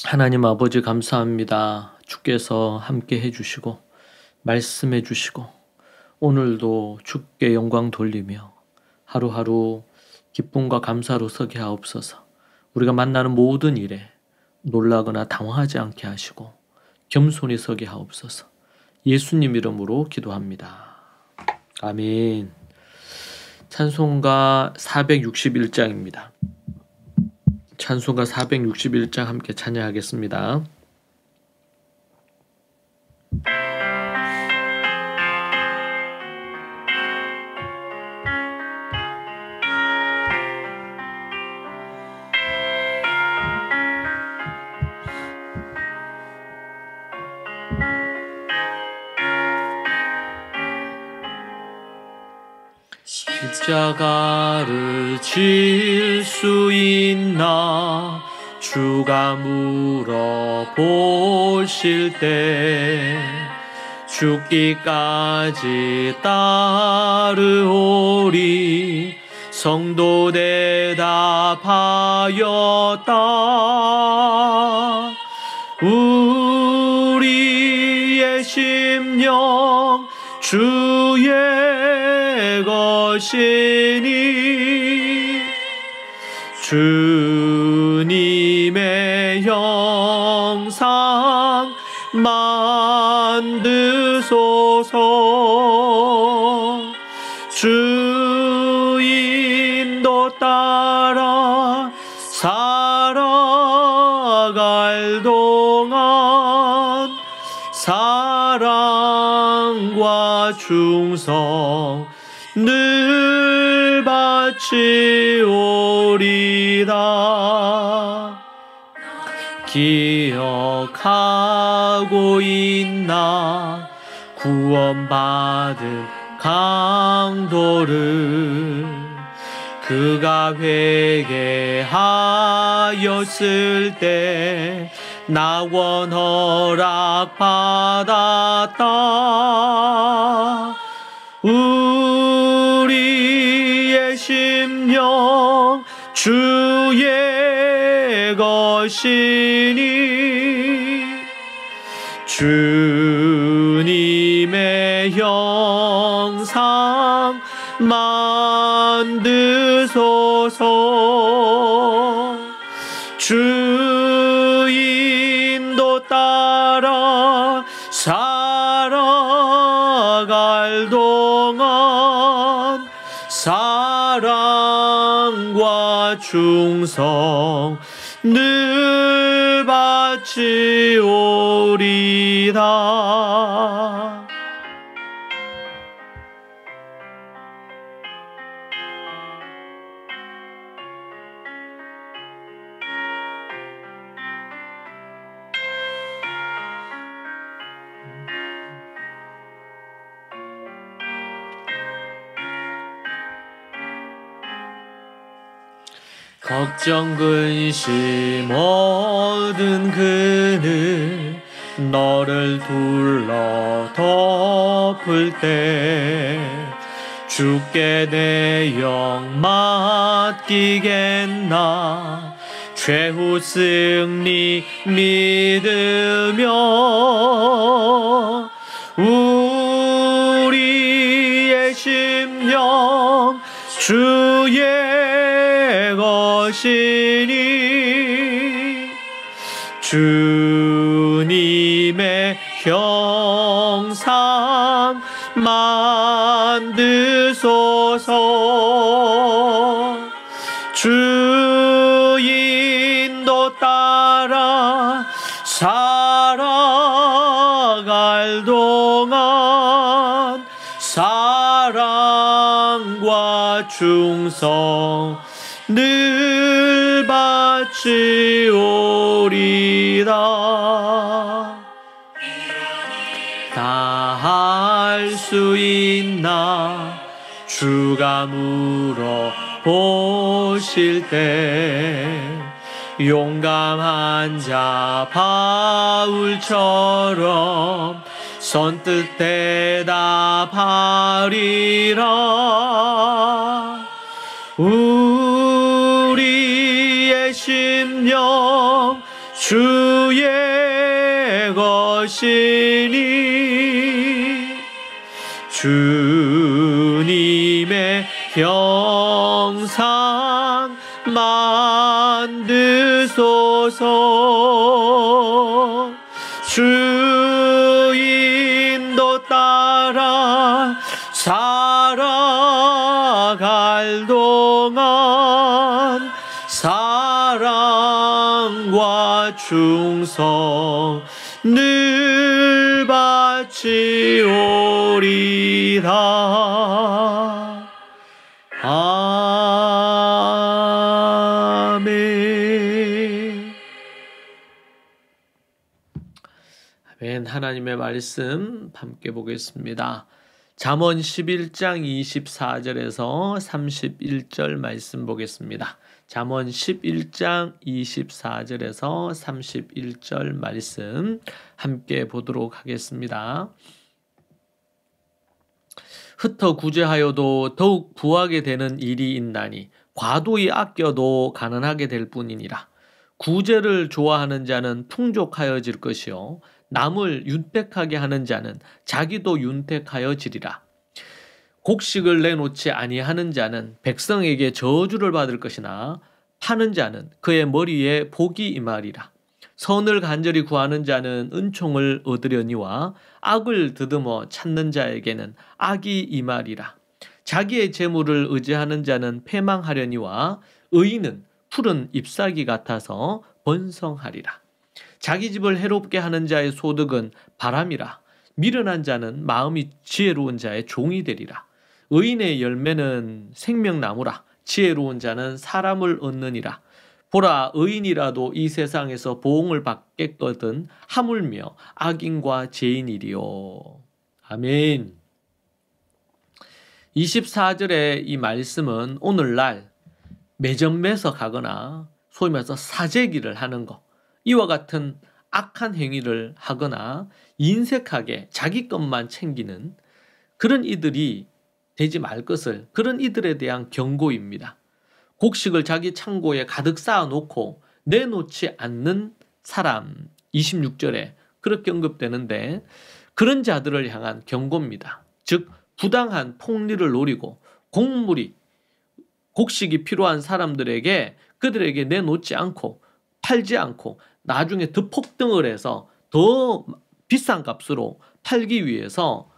하나님 아버지 감사합니다. 주께서 함께 해주시고 말씀해 주시고 오늘도 주께 영광 돌리며 하루하루 기쁨과 감사로 서게 하옵소서. 우리가 만나는 모든 일에 놀라거나 당황하지 않게 하시고 겸손히 서게 하옵소서. 예수님 이름으로 기도합니다. 아멘. 찬송가 461장입니다. 찬송가 461장 함께 찬양하겠습니다. 십자가를 질 수 있나 주가 물어보실 때 죽기까지 따르오리 성도 대답하였다. 우리의 심령 주의 것이니 주님의 형상 만드소서. 주 인도 따라 살아갈 동안 사랑과 충성 늘 바치오리다. 기억하고 있나 구원받은 강도를 그가 회개하였을 때 낙원 허락받았다. 우리의 심령 주의 것이니 주님의 형상 만드소서. 주 인도 따라 살아갈 동안 사랑과 충성 늘 바치오리다. 걱정 근심 모든 그늘 너를 둘러 덮을 때 주께 내 영 맡기겠나. 최후 승리 믿으며 우리의 심령 주의 것이니 주님의 형상 만드소서. 주 인도 따라 살아갈 동안 사랑과 충성 늘 바치오리다. 다 할 수 있나 주가 물어보실 때 용감한 자 바울처럼 선뜻 대답하리라. 우리의 심령 주의 것이니 주님의 형상 만드소서. 주 인도 따라 살아갈 동안 사랑과 충성 늘 바치오리다. 아멘. 아멘. 하나님의 말씀 함께 보겠습니다. 잠언 11장 24절에서 31절 말씀 보겠습니다. 잠언 11장 24절에서 31절 말씀 함께 보도록 하겠습니다. 흩어 구제하여도 더욱 부하게 되는 일이 있나니 과도히 아껴도 가난하게 될 뿐이니라. 구제를 좋아하는 자는 풍족하여질 것이요 남을 윤택하게 하는 자는 자기도 윤택하여지리라. 곡식을 내놓지 아니하는 자는 백성에게 저주를 받을 것이나 파는 자는 그의 머리에 복이 임하리라. 선을 간절히 구하는 자는 은총을 얻으려니와 악을 더듬어 찾는 자에게는 악이 임하리라. 자기의 재물을 의지하는 자는 패망하려니와 의인은 푸른 잎사귀 같아서 번성하리라. 자기 집을 해롭게 하는 자의 소득은 바람이라. 미련한 자는 마음이 지혜로운 자의 종이 되리라. 의인의 열매는 생명나무라. 지혜로운 자는 사람을 얻느니라. 보라, 의인이라도 이 세상에서 보응을 받겠거든 하물며 악인과 죄인이리요. 아멘. 24절의 이 말씀은 오늘날 매점매서 가거나 소위 말해서 사재기를 하는 것, 이와 같은 악한 행위를 하거나 인색하게 자기 것만 챙기는 그런 이들이 되지 말 것을, 그런 이들에 대한 경고입니다. 곡식을 자기 창고에 가득 쌓아놓고 내놓지 않는 사람, 26절에 그렇게 언급되는데 그런 자들을 향한 경고입니다. 즉 부당한 폭리를 노리고 곡식이 필요한 사람들에게 그들에게 내놓지 않고 팔지 않고 나중에 더 폭등을 해서 더 비싼 값으로 팔기 위해서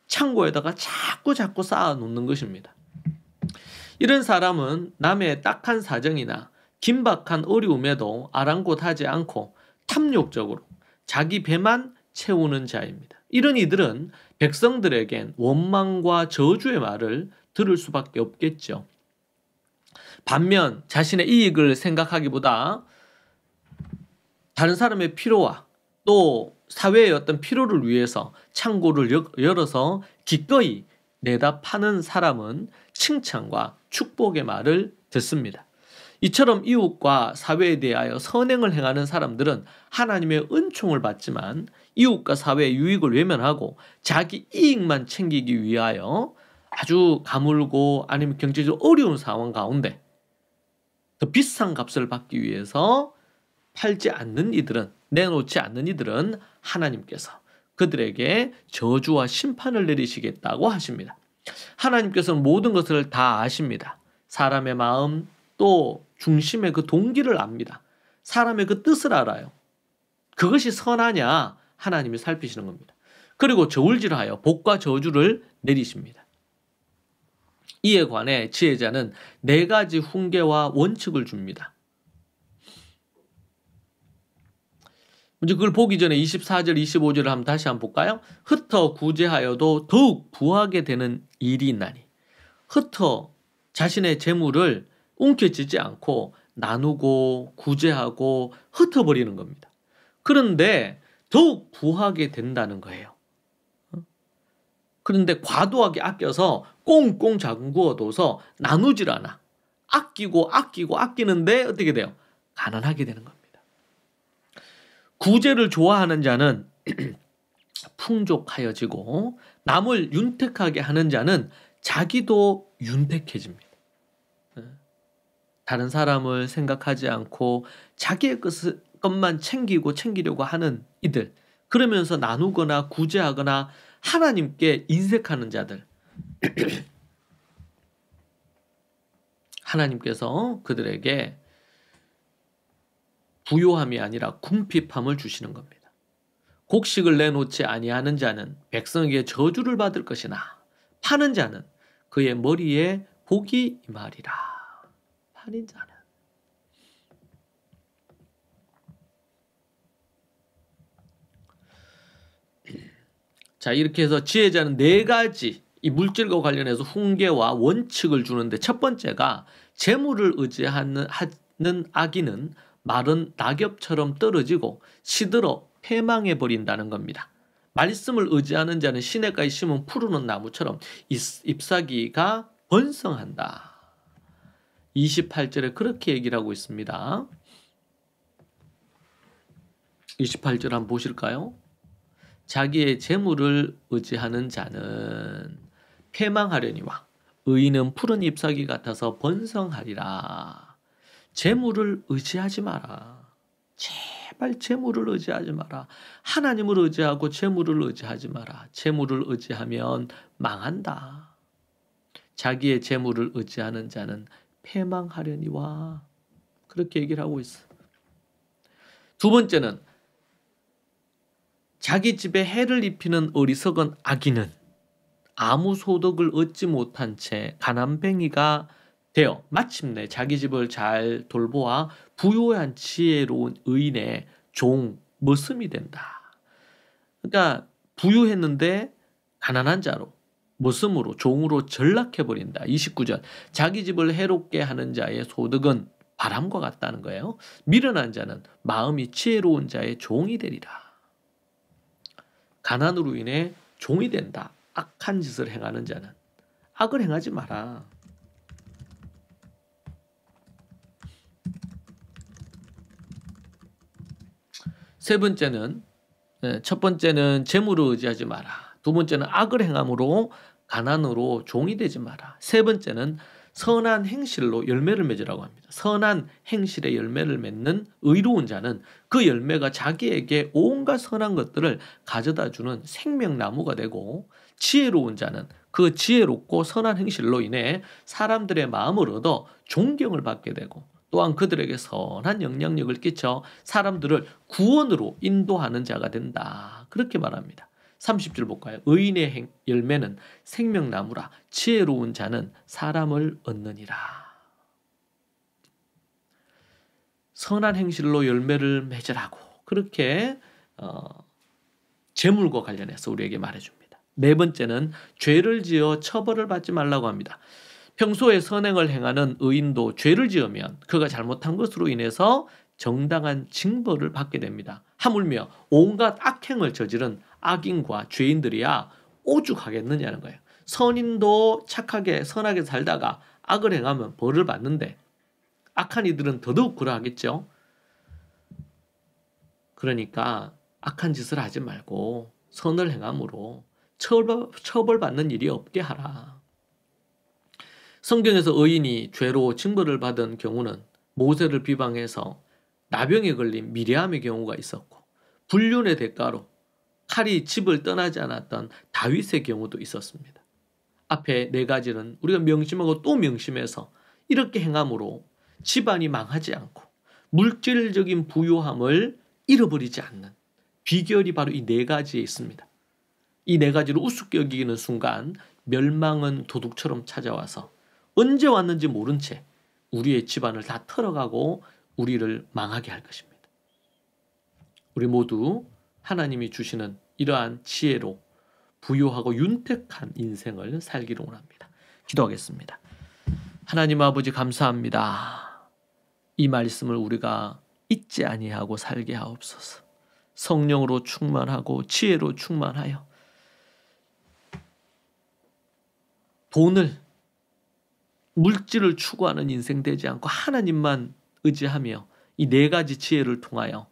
창고에다가 자꾸 쌓아놓는 것입니다. 이런 사람은 남의 딱한 사정이나 긴박한 어려움에도 아랑곳하지 않고 탐욕적으로 자기 배만 채우는 자입니다. 이런 이들은 백성들에겐 원망과 저주의 말을 들을 수밖에 없겠죠. 반면 자신의 이익을 생각하기보다 다른 사람의 필요와 또 사회의 어떤 필요를 위해서 창고를 열어서 기꺼이 내다 파는 사람은 칭찬과 축복의 말을 듣습니다. 이처럼 이웃과 사회에 대하여 선행을 행하는 사람들은 하나님의 은총을 받지만 이웃과 사회의 유익을 외면하고 자기 이익만 챙기기 위하여 아주 가물고 아니면 경제적으로 어려운 상황 가운데 더 비싼 값을 받기 위해서 팔지 않는 이들은, 내놓지 않는 이들은 하나님께서 그들에게 저주와 심판을 내리시겠다고 하십니다. 하나님께서는 모든 것을 다 아십니다. 사람의 마음 또 중심의 그 동기를 압니다. 사람의 그 뜻을 알아요. 그것이 선하냐 하나님이 살피시는 겁니다. 그리고 저울질하여 복과 저주를 내리십니다. 이에 관해 지혜자는 4가지 훈계와 원칙을 줍니다. 먼저 그걸 보기 전에 24절, 25절을 한번 다시 한번 볼까요? 흩어 구제하여도 더욱 부하게 되는 일이 있나니. 흩어 자신의 재물을 움켜쥐지 않고 나누고 구제하고 흩어버리는 겁니다. 그런데 더욱 부하게 된다는 거예요. 그런데 과도하게 아껴서 꽁꽁 잠구어둬서 나누질 않아. 아끼는데 어떻게 돼요? 가난하게 되는 겁니다. 구제를 좋아하는 자는 풍족하여지고 남을 윤택하게 하는 자는 자기도 윤택해집니다. 다른 사람을 생각하지 않고 자기의 것만 챙기려고 하는 이들, 그러면서 나누거나 구제하거나 하나님께 인색하는 자들, 하나님께서 그들에게 부요함이 아니라 궁핍함을 주시는 겁니다. 곡식을 내놓지 아니하는 자는 백성에게 저주를 받을 것이나 파는 자는 그의 머리에 복이 임하리라. 파는 자는. 자, 이렇게 해서 지혜자는 4가지 이 물질과 관련해서 훈계와 원칙을 주는데, 첫 번째가 재물을 의지하는 악인은 마른 낙엽처럼 떨어지고 시들어 패망해 버린다는 겁니다. 말씀을 의지하는 자는 시냇가에 심은 푸르른 나무처럼 잎사귀가 번성한다. 28절에 그렇게 얘기를 하고 있습니다. 28절 한번 보실까요? 자기의 재물을 의지하는 자는 패망하려니와 의인은 푸른 잎사귀 같아서 번성하리라. 재물을 의지하지 마라. 제발 재물을 의지하지 마라. 하나님을 의지하고 재물을 의지하지 마라. 재물을 의지하면 망한다. 자기의 재물을 의지하는 자는 패망하려니와, 그렇게 얘기를 하고 있어. 두 번째는 자기 집에 해를 입히는 어리석은 악인은 아무 소득을 얻지 못한 채 가난뱅이가 되어 마침내 자기 집을 잘 돌보아 부유한 지혜로운 의인의 머슴이 된다. 그러니까 부유했는데 가난한 자로, 머슴으로, 종으로 전락해버린다. 29절, 자기 집을 해롭게 하는 자의 소득은 바람과 같다는 거예요. 미련한 자는 마음이 지혜로운 자의 종이 되리라. 가난으로 인해 종이 된다. 악한 짓을 행하는 자는. 악을 행하지 마라. 세 번째는, 첫 번째는 재물을 의지하지 마라. 두 번째는 악을 행함으로 가난으로 종이 되지 마라. 세 번째는 선한 행실로 열매를 맺으라고 합니다. 선한 행실의 열매를 맺는 의로운 자는 그 열매가 자기에게 온갖 선한 것들을 가져다 주는 생명나무가 되고, 지혜로운 자는 그 지혜롭고 선한 행실로 인해 사람들의 마음을 얻어 존경을 받게 되고, 또한 그들에게 선한 영향력을 끼쳐 사람들을 구원으로 인도하는 자가 된다. 그렇게 말합니다. 30절 볼까요? 의인의 열매는 생명나무라. 지혜로운 자는 사람을 얻느니라. 선한 행실로 열매를 맺으라고, 그렇게 재물과 관련해서 우리에게 말해줍니다. 네 번째는 죄를 지어 처벌을 받지 말라고 합니다. 평소에 선행을 행하는 의인도 죄를 지으면 그가 잘못한 것으로 인해서 정당한 징벌을 받게 됩니다. 하물며 온갖 악행을 저지른 악인과 죄인들이야 오죽하겠느냐는 거예요. 선인도 착하게 선하게 살다가 악을 행하면 벌을 받는데 악한 이들은 더더욱 그러하겠죠. 그러니까 악한 짓을 하지 말고 선을 행함으로 처벌받는 일이 없게 하라. 성경에서 의인이 죄로 징벌을 받은 경우는 모세를 비방해서 나병에 걸린 미리암의 경우가 있었고, 불륜의 대가로 칼이 집을 떠나지 않았던 다윗의 경우도 있었습니다. 앞에 4가지는 우리가 명심하고 또 명심해서 이렇게 행함으로 집안이 망하지 않고 물질적인 부유함을 잃어버리지 않는 비결이 바로 이 4가지에 있습니다. 이 4가지를 우습게 여기는 순간 멸망은 도둑처럼 찾아와서 언제 왔는지 모른 채 우리의 집안을 다 털어가고 우리를 망하게 할 것입니다. 우리 모두 하나님이 주시는 이러한 지혜로 부유하고 윤택한 인생을 살기를 원합니다. 기도하겠습니다. 하나님 아버지, 감사합니다. 이 말씀을 우리가 잊지 아니하고 살게 하옵소서. 성령으로 충만하고 지혜로 충만하여 돈을, 물질을 추구하는 인생 되지 않고 하나님만 의지하며 이 4가지 지혜를 통하여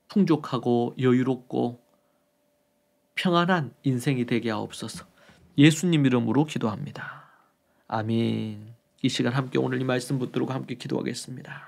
풍족하고 여유롭고 평안한 인생이 되게 하옵소서. 예수님 이름으로 기도합니다. 아멘. 이 시간 함께 오늘 이 말씀 붙들고 함께 기도하겠습니다.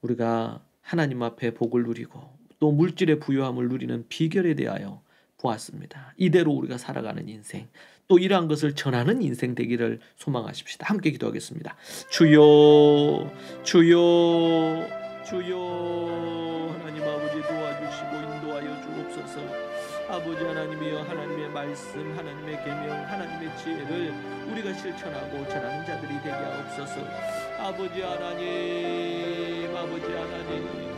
우리가 하나님 앞에 복을 누리고 또 물질의 부유함을 누리는 비결에 대하여 보았습니다. 이대로 우리가 살아가는 인생, 또 이러한 것을 전하는 인생 되기를 소망하십시다. 함께 기도하겠습니다. 주여, 주여, 주여. 하나님 아버지 도와주시고 인도하여 주옵소서. 아버지 하나님이여, 하나님의 말씀, 하나님의 계명, 하나님의 지혜를 우리가 실천하고 전하는 자들이 되게 하옵소서. 아버지 하나님, 아버지 하나님,